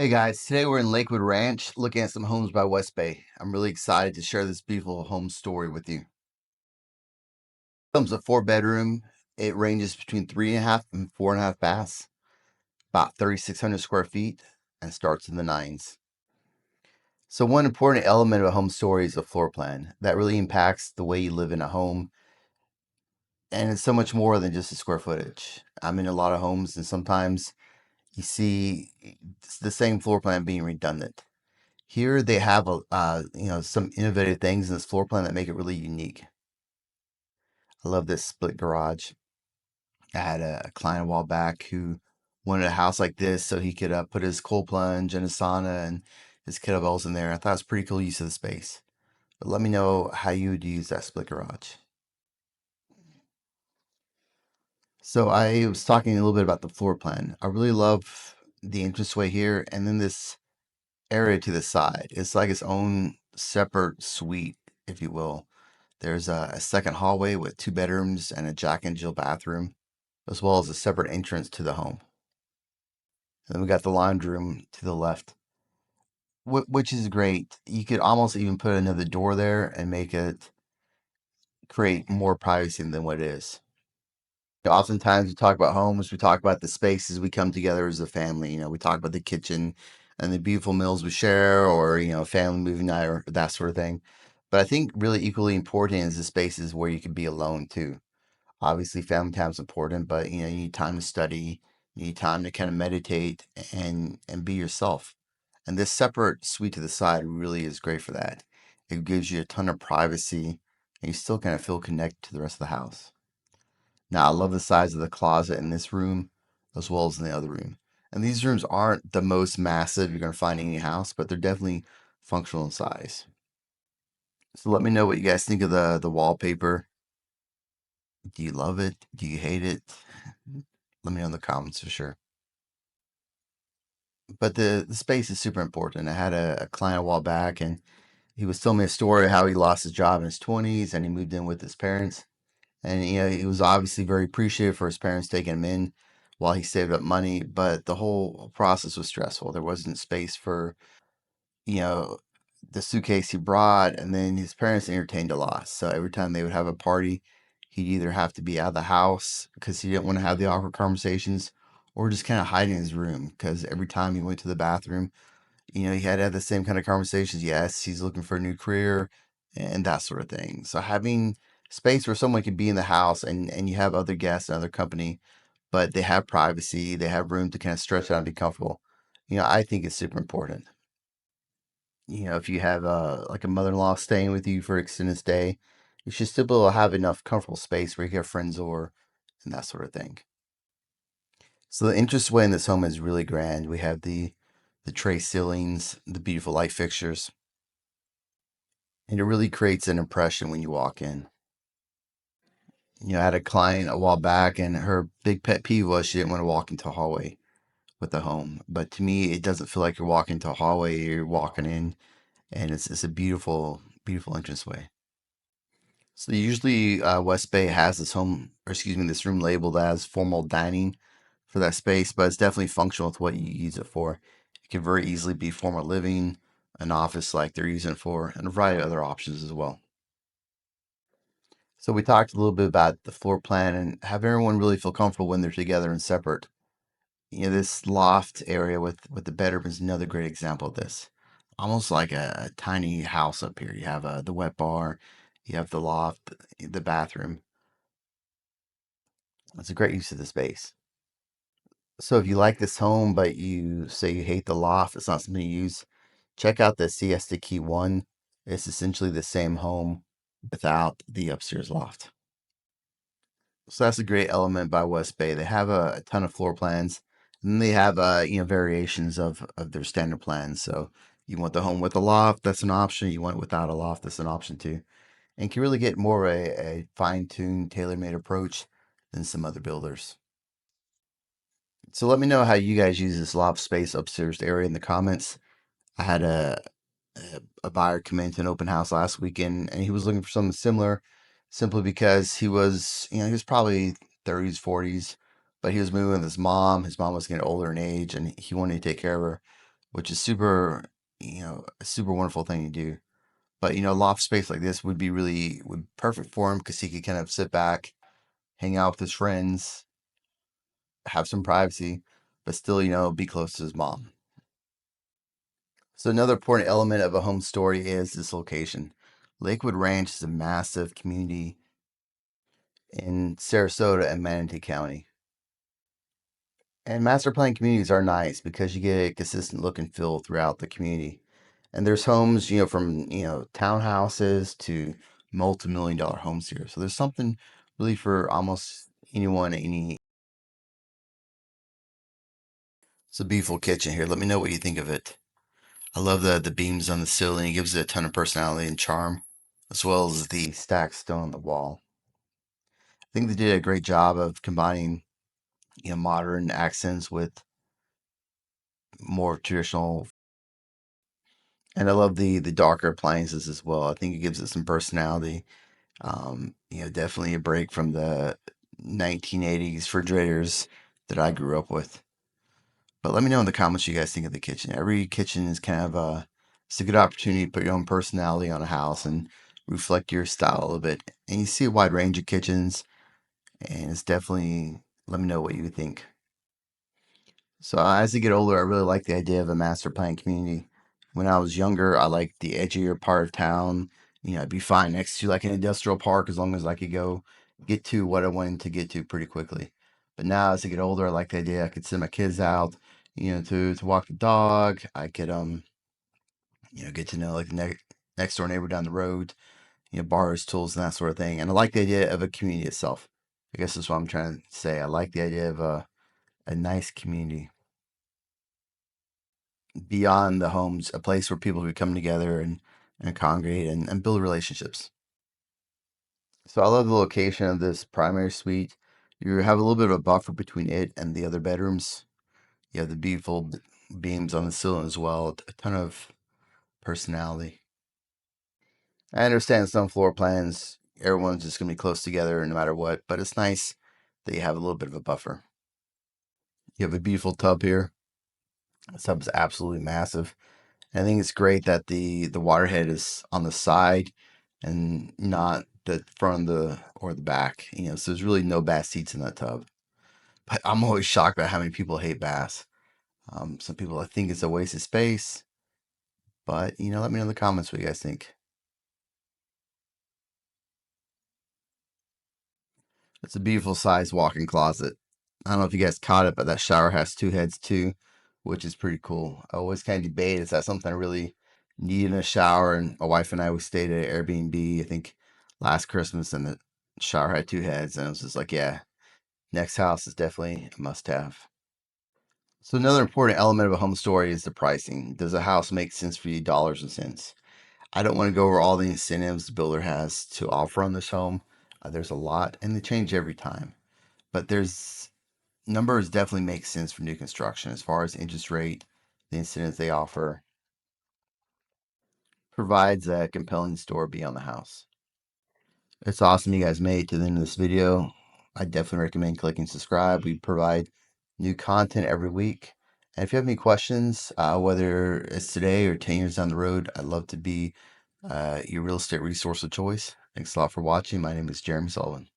Hey guys, today we're in Lakewood Ranch looking at some homes by West Bay. I'm really excited to share this beautiful home story with you. Comes a 4 bedroom. It ranges between 3.5 and 4.5 baths, about 3,600 square feet, and starts in the nines. So one important element of a home story is a floor plan. That really impacts the way you live in a home, and it's so much more than just the square footage. I'm in a lot of homes, and sometimes you see the same floor plan being redundant. Here they have some innovative things in this floor plan that make it really unique. I love this split garage. I had a client a while back who wanted a house like this so he could put his cold plunge and his sauna and his kettlebells in there. I thought it was pretty cool use of the space. But let me know how you would use that split garage. So I was talking a little bit about the floor plan. I really love the entranceway here, and then this area to the side. It's like its own separate suite, if you will. There's a second hallway with 2 bedrooms and a Jack and Jill bathroom, as well as a separate entrance to the home. And then we got the laundry room to the left, which is great. You could almost even put another door there and make it create more privacy than what it is. Oftentimes we talk about homes, we talk about the spaces we come together as a family. We talk about the kitchen and the beautiful meals we share, or family movie night or that sort of thing. But I think really equally important is the spaces where you can be alone too. Obviously, family time is important, but you need time to study, you need time to kind of meditate and be yourself. And this separate suite to the side really is great for that. It gives you a ton of privacy, and you still kind of feel connected to the rest of the house. Now, I love the size of the closet in this room as well as in the other room. And these rooms aren't the most massive you're going to find in any house, but they're definitely functional in size. So let me know what you guys think of the wallpaper. Do you love it? Do you hate it? Let me know in the comments for sure. But the space is super important. I had a client a while back, and he was telling me a story of how he lost his job in his 20s and he moved in with his parents. And he was obviously very appreciative for his parents taking him in while he saved up money, but the whole process was stressful. There wasn't space for, you know, the suitcase he brought, and then his parents entertained a lot. So every time they would have a party, he'd either have to be out of the house because he didn't want to have the awkward conversations, or just kind of hide in his room because every time he went to the bathroom, he had to have the same kind of conversations. Yes, he's looking for a new career and that sort of thing. So having space where someone can be in the house and you have other guests and other company, but they have privacy, they have room to kind of stretch out and be comfortable. I think it's super important. If you have like a mother-in-law staying with you for an extended stay, you should still be able to have enough comfortable space where you can have friends over and that sort of thing. So the entranceway in this home is really grand. We have the tray ceilings, the beautiful light fixtures, and it really creates an impression when you walk in. I had a client a while back, and her big pet peeve was she didn't want to walk into a hallway with the home. But to me, it doesn't feel like you're walking into a hallway. You're walking in, and it's a beautiful, beautiful entranceway. So usually, West Bay has this room labeled as formal dining for that space, but it's definitely functional with what you use it for. It can very easily be formal living, an office like they're using it for, and a variety of other options as well. So we talked a little bit about the floor plan and have everyone really feel comfortable when they're together and separate. This loft area with the bedroom is another great example of this. Almost like a tiny house up here. You have the wet bar, you have the loft, the bathroom. It's a great use of the space. So if you like this home, but you say you hate the loft, it's not something you use, check out the Siesta Key I. It's essentially the same home without the upstairs loft. So that's a great element by West Bay. They have a ton of floor plans, and then they have variations of their standard plans. So you want the home with a loft, that's an option. You want it without a loft, that's an option too. And can really get more of a fine-tuned, tailor-made approach than some other builders. So let me know how you guys use this loft space upstairs area in the comments. I had a buyer come into an open house last weekend, and he was looking for something similar, simply because he was probably 30s, 40s, but he was moving with his mom. His mom was getting older in age, and he wanted to take care of her. which is super, a super wonderful thing to do. But a loft space like this would be perfect for him because he could kind of sit back, hang out with his friends, have some privacy, but still, be close to his mom. So another important element of a home story is this location. Lakewood Ranch is a massive community in Sarasota and Manatee County. And master plan communities are nice because you get a consistent look and feel throughout the community. And there's homes, from, townhouses to multi-million dollar homes here. So there's something really for almost anyone, any. It's a beautiful kitchen here. Let me know what you think of it. I love the beams on the ceiling. It gives it a ton of personality and charm, as well as the stacked stone on the wall. I think they did a great job of combining, modern accents with more traditional. And I love the darker appliances as well. I think it gives it some personality. Definitely a break from the 1980s refrigerators that I grew up with. But let me know in the comments what you guys think of the kitchen. Every kitchen is kind of it's a good opportunity to put your own personality on a house and reflect your style a little bit. And you see a wide range of kitchens, and it's definitely, let me know what you think. So as I get older, I really like the idea of a master plan community. When I was younger, I liked the edgier part of town. I'd be fine next to like an industrial park as long as I could go get to what I wanted to get to pretty quickly. But now as I get older, I like the idea I could send my kids out, to walk the dog. I could get to know like the next door neighbor down the road, borrow his tools and that sort of thing. And I like the idea of a community itself. I guess that's what I'm trying to say. I like the idea of a nice community beyond the homes, a place where people could come together and congregate and build relationships. So I love the location of this primary suite. You have a little bit of a buffer between it and the other bedrooms. You have the beautiful beams on the ceiling as well, a ton of personality. I understand some floor plans, everyone's just going to be close together no matter what, but it's nice that you have a little bit of a buffer. You have a beautiful tub here. This tub is absolutely massive. I think it's great that the water head is on the side and not the front of the or the back. So there's really no bath seats in that tub. But I'm always shocked by how many people hate baths. Some people I think it's a waste of space, but let me know in the comments what you guys think. It's a beautiful sized walk-in closet. I don't know if you guys caught it, but that shower has two heads too, which is pretty cool. I always kind of debate, is that something I really need in a shower? And my wife and I, we stayed at Airbnb, I think last Christmas, and the shower had two heads. And I was just like, yeah, next house is definitely a must have. So another important element of a home story is the pricing. Does a house make sense for you, dollars and cents? I don't want to go over all the incentives the builder has to offer on this home. There's a lot, and they change every time. But there's numbers definitely make sense for new construction as far as interest rate, the incentives they offer, provides a compelling story beyond the house. It's awesome you guys made it to the end of this video. I definitely recommend clicking subscribe. We provide new content every week. And if you have any questions, whether it's today or 10 years down the road, I'd love to be your real estate resource of choice. Thanks a lot for watching. My name is Jeremy Sullivan.